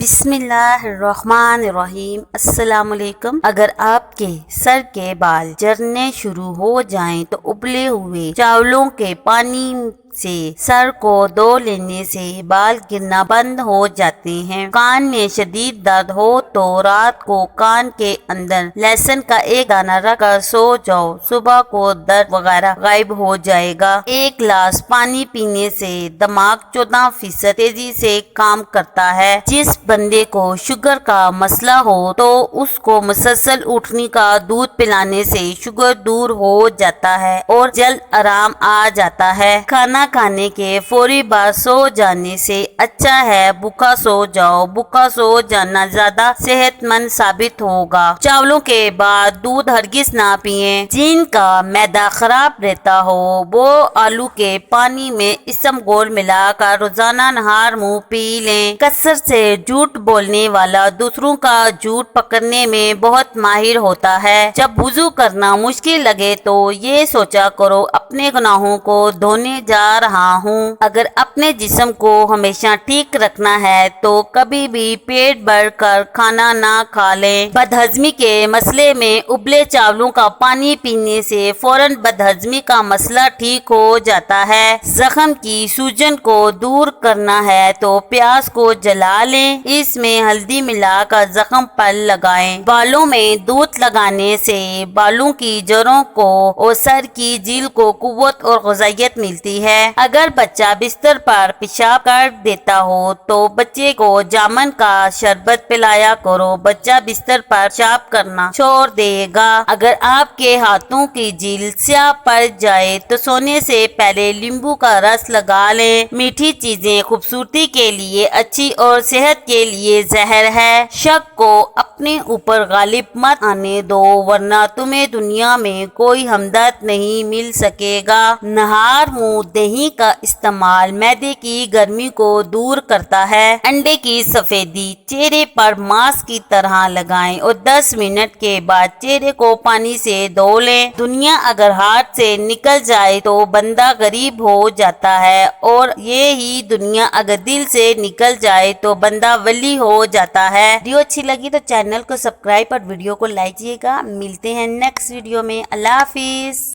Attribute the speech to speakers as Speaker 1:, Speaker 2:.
Speaker 1: بسم اللہ الرحمن الرحیم۔ السلام علیکم۔ اگر آپ کے سر کے بال جھڑنے شروع ہو جائیں تو ابلے ہوئے چاولوں کے پانی سے سر کو دھو لینے سے بال گرنا بند ہو جاتے ہیں۔ کان میں شدید درد ہو تو رات کو کان کے اندر لہسن کا ایک دانہ رکھ کر سو جاؤ، صبح کو درد وغیرہ غائب ہو جائے گا۔ ایک گلاس پانی پینے سے دماغ 14% تیزی سے کام کرتا ہے۔ جس بندے کو شوگر کا مسئلہ ہو تو اس کو مسلسل اٹھنی کا دودھ پلانے سے شوگر دور ہو جاتا ہے اور جلد آرام آ جاتا ہے۔ کھانا کھانے کے فوری بعد سو جانے سے اچھا ہے بھوکا سو جاؤ۔ بھوکا سو جانا زیادہ صحت مند ثابت ہوگا۔ چاولوں کے بعد دودھ ہرگز نہ پئیں۔ جن کا معدہ خراب رہتا ہو وہ آلو کے پانی میں اسمغول ملا کر روزانہ نہار منہ پی لیں۔ کثرت سے جھوٹ بولنے والا دوسروں کا جھوٹ پکڑنے میں بہت ماہر ہوتا ہے۔ جب وضو کرنا مشکل لگے تو یہ سوچا کرو اپنے گناہوں کو دھونے جا رہا ہوں۔ اگر اپنے جسم کو ہمیشہ ٹھیک رکھنا ہے تو کبھی بھی پیٹ بھر کر کھانا نہ کھا لیں۔ بدہضمی کے مسئلے میں ابلے چاولوں کا پانی پینے سے فوراً بدہضمی کا مسئلہ ٹھیک ہو جاتا ہے۔ زخم کی سوجن کو دور کرنا ہے تو پیاز کو جلا لیں، اس میں ہلدی ملا کر زخم پر لگائیں۔ بالوں میں دودھ لگانے سے بالوں کی جڑوں کو اور سر کی جلد کو قوت اور غذائیت ملتی ہے۔ اگر بچہ بستر پر پیشاب کر دیتا ہو تو بچے کو جامن کا شربت پلایا کرو، بچہ بستر پر پیشاب کرنا چھوڑ دے گا۔ اگر آپ کے ہاتھوں کی جلد سیاہ پڑ جائے تو سونے سے پہلے لیمبو کا رس لگا لیں۔ میٹھی چیزیں خوبصورتی کے لیے اچھی اور صحت کے لیے زہر ہے۔ شک کو اپنے اوپر غالب مت آنے دو ورنہ تمہیں دنیا میں کوئی ہمدرد نہیں مل سکے گا۔ نہار منہ دہی کا استعمال معدے کی گرمی کو دور کرتا ہے۔ انڈے کی سفیدی چہرے پر ماسک کی طرح لگائیں اور 10 منٹ کے بعد چہرے کو پانی سے دھو لیں۔ دنیا اگر ہاتھ سے نکل جائے تو بندہ غریب ہو جاتا ہے اور یہی دنیا اگر دل سے نکل جائے تو بندہ ولی ہو جاتا ہے۔ ویڈیو اچھی لگی تو چینل کو سبسکرائب اور ویڈیو کو لائک کیجیے گا۔ ملتے ہیں نیکسٹ ویڈیو میں۔ اللہ حافظ۔